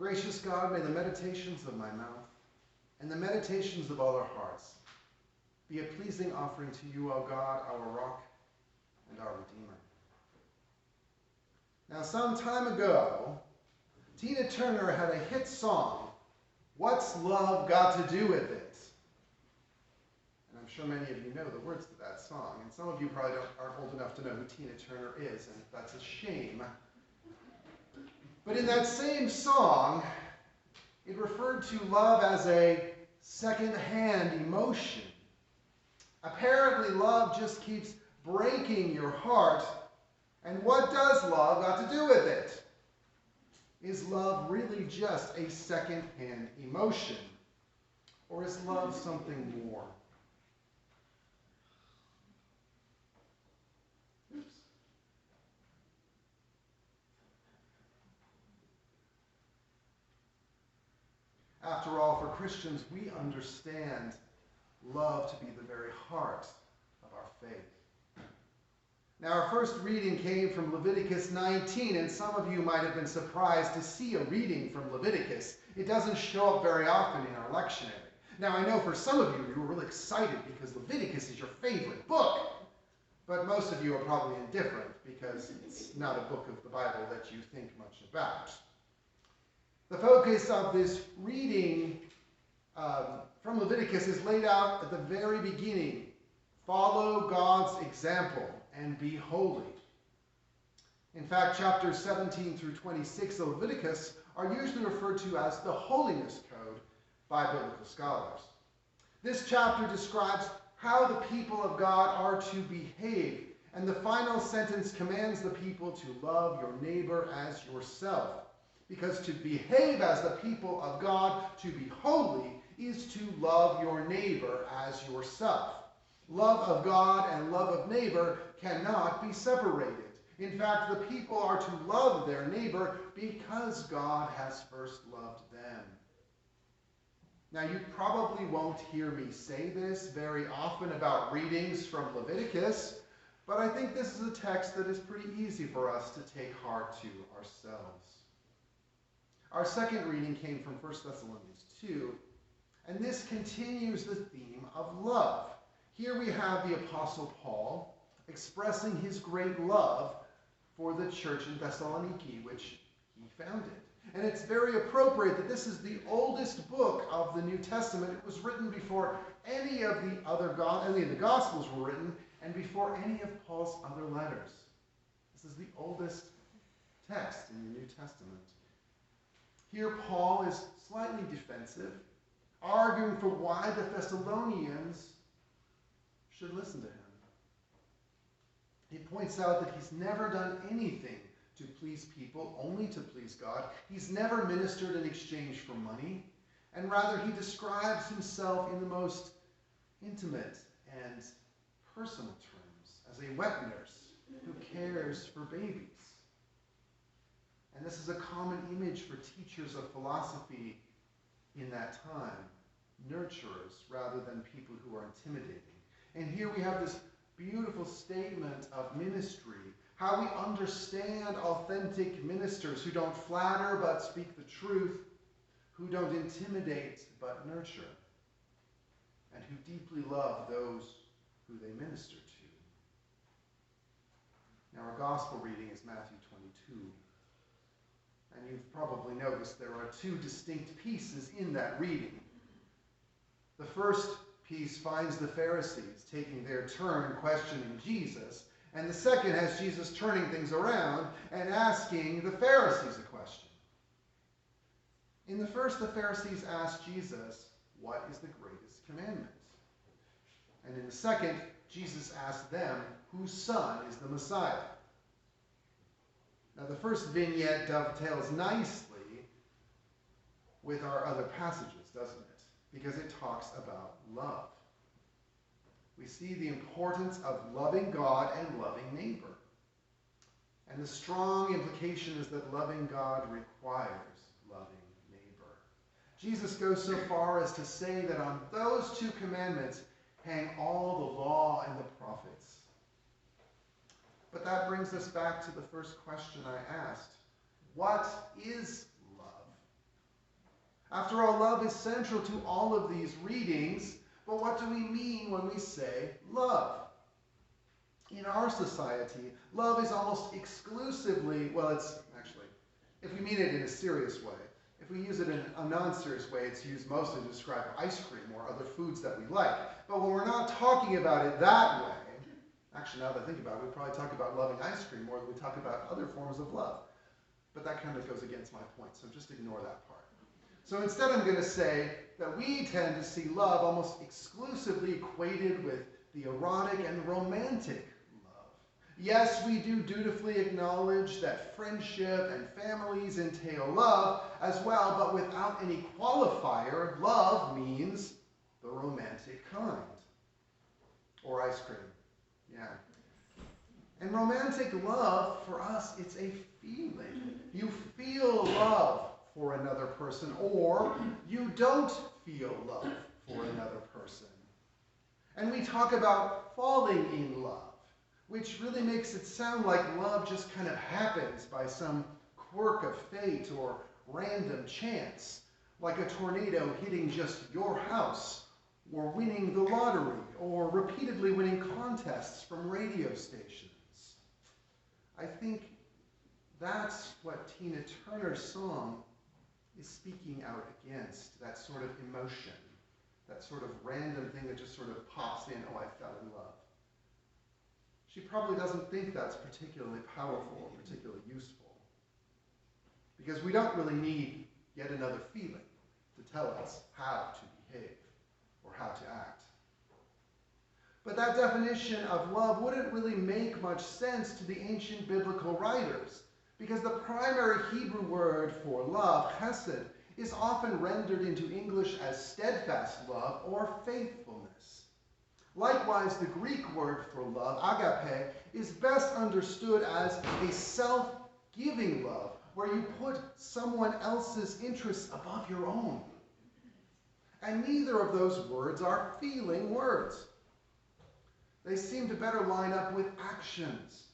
Gracious God, may the meditations of my mouth and the meditations of all our hearts be a pleasing offering to you, O God, our rock and our Redeemer. Now, some time ago, Tina Turner had a hit song, What's Love Got to Do with It? And I'm sure many of you know the words to that song, and some of you probably aren't old enough to know who Tina Turner is, and that's a shame. But in that same song, it referred to love as a second-hand emotion. Apparently, love just keeps breaking your heart. And what does love got to do with it? Is love really just a second-hand emotion? Or is love something more? Oops. After all, for Christians, we understand love to be the very heart of our faith. Now, our first reading came from Leviticus 19, and some of you might have been surprised to see a reading from Leviticus. It doesn't show up very often in our lectionary. Now, I know for some of you, you were really excited because Leviticus is your favorite book, but most of you are probably indifferent because it's not a book of the Bible that you think much about. The focus of this reading from Leviticus is laid out at the very beginning. Follow God's example and be holy. In fact, chapters 17 through 26 of Leviticus are usually referred to as the Holiness Code by biblical scholars. This chapter describes how the people of God are to behave, and the final sentence commands the people to love your neighbor as yourself. Because to behave as the people of God, to be holy, is to love your neighbor as yourself. Love of God and love of neighbor cannot be separated. In fact, the people are to love their neighbor because God has first loved them. Now, you probably won't hear me say this very often about readings from Leviticus, but I think this is a text that is pretty easy for us to take heart to ourselves. Our second reading came from 1 Thessalonians 2, and this continues the theme of love. Here we have the Apostle Paul expressing his great love for the church in Thessaloniki, which he founded. And it's very appropriate that this is the oldest book of the New Testament. It was written before any of the Gospels were written, and before any of Paul's other letters. This is the oldest text in the New Testament. Here Paul is slightly defensive, arguing for why the Thessalonians should listen to him. He points out that he's never done anything to please people, only to please God. He's never ministered in exchange for money, and rather he describes himself in the most intimate and personal terms as a wet nurse who cares for babies. And this is a common image for teachers of philosophy in that time, nurturers rather than people who are intimidating. And here we have this beautiful statement of ministry, how we understand authentic ministers who don't flatter but speak the truth, who don't intimidate but nurture, and who deeply love those who they minister to. Now, our gospel reading is Matthew 22. And you've probably noticed there are two distinct pieces in that reading. The first piece finds the Pharisees taking their turn questioning Jesus, and the second has Jesus turning things around and asking the Pharisees a question. In the first, the Pharisees asked Jesus, "What is the greatest commandment?" And in the second, Jesus asked them, whose son is the Messiah? Now, the first vignette dovetails nicely with our other passages, doesn't it? Because it talks about love. We see the importance of loving God and loving neighbor. And the strong implication is that loving God requires loving neighbor. Jesus goes so far as to say that on those two commandments hang all the law and the prophets. But that brings us back to the first question I asked. What is love? After all, love is central to all of these readings, but what do we mean when we say love? In our society, love is almost exclusively, well, it's actually, if we mean it in a serious way, if we use it in a non-serious way, it's used mostly to describe ice cream or other foods that we like. But when we're not talking about it that way, actually, now that I think about it, we probably talk about loving ice cream more than we talk about other forms of love. But that kind of goes against my point, so just ignore that part. So instead I'm going to say that we tend to see love almost exclusively equated with the erotic and romantic love. Yes, we do dutifully acknowledge that friendship and families entail love as well, but without any qualifier, love means the romantic kind. Or ice cream. Yeah. And romantic love, for us, it's a feeling. You feel love for another person, or you don't feel love for another person. And we talk about falling in love, which really makes it sound like love just kind of happens by some quirk of fate or random chance, like a tornado hitting just your house, or winning the lottery, or repeatedly winning contests from radio stations. I think that's what Tina Turner's song is speaking out against, that sort of emotion, that sort of random thing that just sort of pops in, oh, I fell in love. She probably doesn't think that's particularly powerful or particularly useful, because we don't really need yet another feeling to tell us how to behave or how to act. But that definition of love wouldn't really make much sense to the ancient biblical writers, because the primary Hebrew word for love, chesed, is often rendered into English as steadfast love or faithfulness. Likewise, the Greek word for love, agape, is best understood as a self-giving love, where you put someone else's interests above your own. And neither of those words are feeling words. They seem to better line up with actions.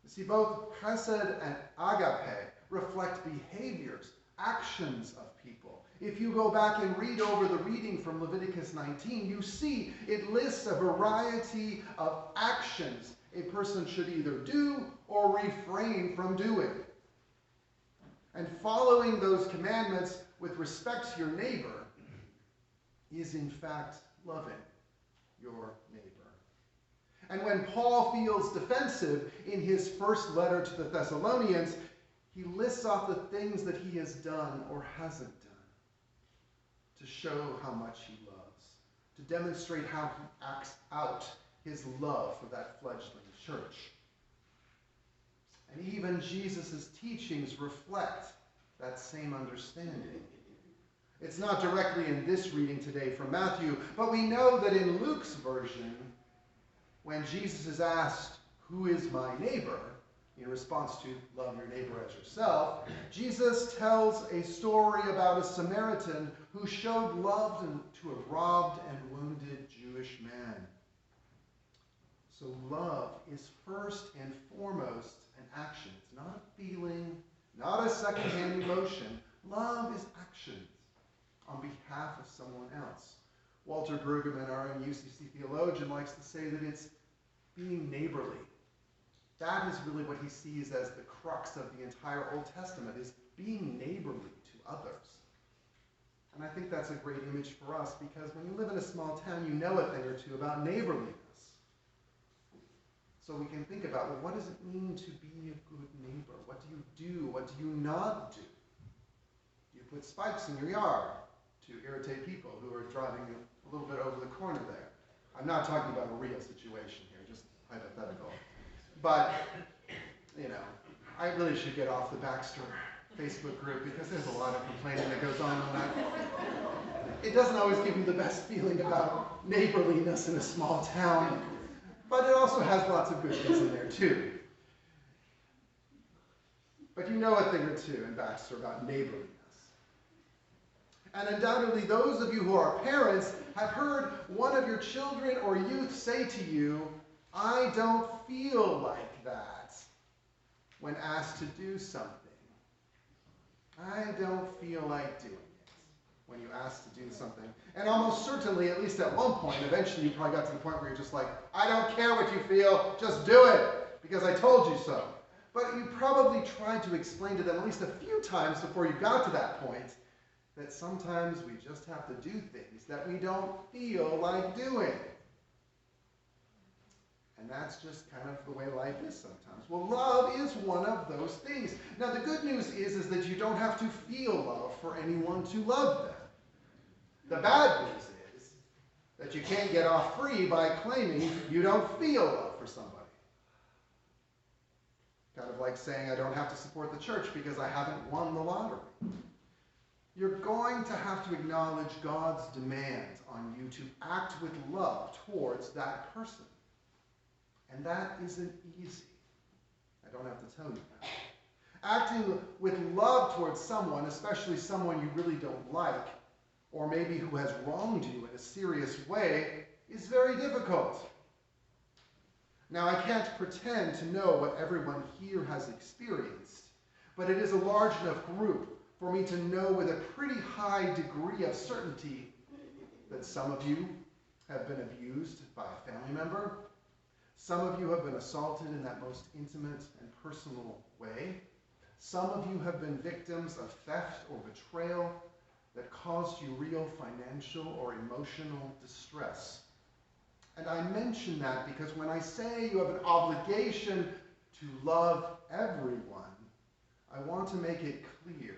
You see, both chesed and agape reflect behaviors, actions of people. If you go back and read over the reading from Leviticus 19, you see it lists a variety of actions a person should either do or refrain from doing. And following those commandments with respect to your neighbor is in fact loving your neighbor. And when Paul feels defensive in his first letter to the Thessalonians, he lists off the things that he has done or hasn't done to show how much he loves, to demonstrate how he acts out his love for that fledgling church. And even Jesus' teachings reflect that same understanding. It's not directly in this reading today from Matthew, but we know that in Luke's version, when Jesus is asked, "Who is my neighbor?" in response to love your neighbor as yourself, Jesus tells a story about a Samaritan who showed love to a robbed and wounded Jewish man. So love is first and foremost an action. It's not a feeling, not a secondhand emotion. Love is actions on behalf of someone else. Walter Brueggemann, our own UCC theologian, likes to say that it's being neighborly. That is really what he sees as the crux of the entire Old Testament, is being neighborly to others. And I think that's a great image for us, because when you live in a small town, you know a thing or two about neighborliness. So we can think about, well, what does it mean to be a good neighbor? What do you do? What do you not do? Do you put spikes in your yard to irritate people who are driving a little bit over the corner there? I'm not talking about a real situation here, just hypothetical. But, you know, I really should get off the Baxter Facebook group, because there's a lot of complaining that goes on that. It doesn't always give you the best feeling about neighborliness in a small town, but it also has lots of good things in there too. But you know a thing or two in Baxter about neighborliness. And undoubtedly, those of you who are parents have heard one of your children or youth say to you, "I don't feel like that," when asked to do something. I don't feel like doing it when you ask to do something. And almost certainly, at least at one point, eventually you probably got to the point where you're just like, I don't care what you feel, just do it, because I told you so. But you probably tried to explain to them at least a few times before you got to that point that sometimes we just have to do things that we don't feel like doing. And that's just kind of the way life is sometimes. Well, love is one of those things. Now, the good news is that you don't have to feel love for anyone to love them. The bad news is that you can't get off free by claiming you don't feel love for somebody. Kind of like saying I don't have to support the church because I haven't won the lottery. You're going to have to acknowledge God's demand on you to act with love towards that person. And that isn't easy. I don't have to tell you that. Acting with love towards someone, especially someone you really don't like, or maybe who has wronged you in a serious way, is very difficult. Now, I can't pretend to know what everyone here has experienced, but it is a large enough group for me to know with a pretty high degree of certainty that some of you have been abused by a family member. Some of you have been assaulted in that most intimate and personal way. Some of you have been victims of theft or betrayal that caused you real financial or emotional distress. And I mention that because when I say you have an obligation to love everyone, I want to make it clear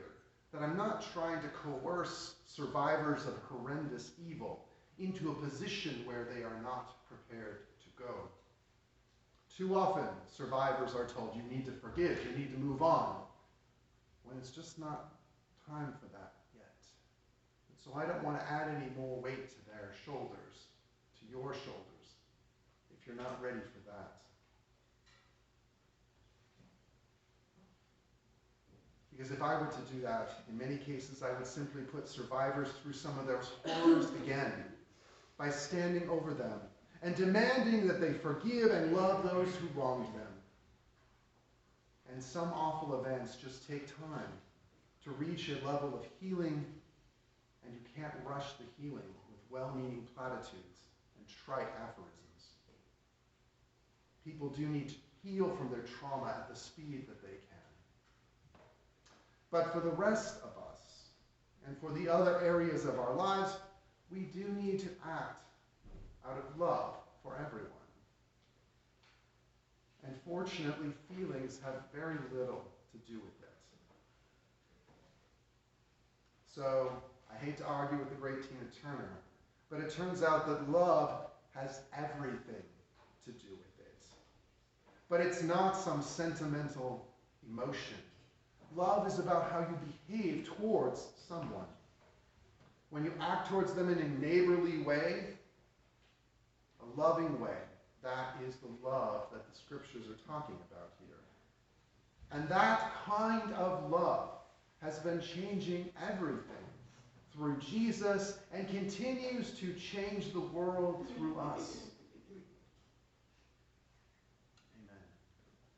that I'm not trying to coerce survivors of horrendous evil into a position where they are not prepared to go. Too often, survivors are told you need to forgive, you need to move on, when it's just not time for that yet. And so I don't want to add any more weight to their shoulders, to your shoulders, if you're not ready for that. Because if I were to do that, in many cases I would simply put survivors through some of those horrors again by standing over them and demanding that they forgive and love those who wronged them. And some awful events just take time to reach a level of healing, and you can't rush the healing with well-meaning platitudes and trite aphorisms. People do need to heal from their trauma at the speed that they can. But for the rest of us, and for the other areas of our lives, we do need to act out of love for everyone. And fortunately, feelings have very little to do with it. So, I hate to argue with the great Tina Turner, but it turns out that love has everything to do with it. But it's not some sentimental emotion. Love is about how you behave towards someone. When you act towards them in a neighborly way, a loving way, that is the love that the scriptures are talking about here. And that kind of love has been changing everything through Jesus and continues to change the world through us.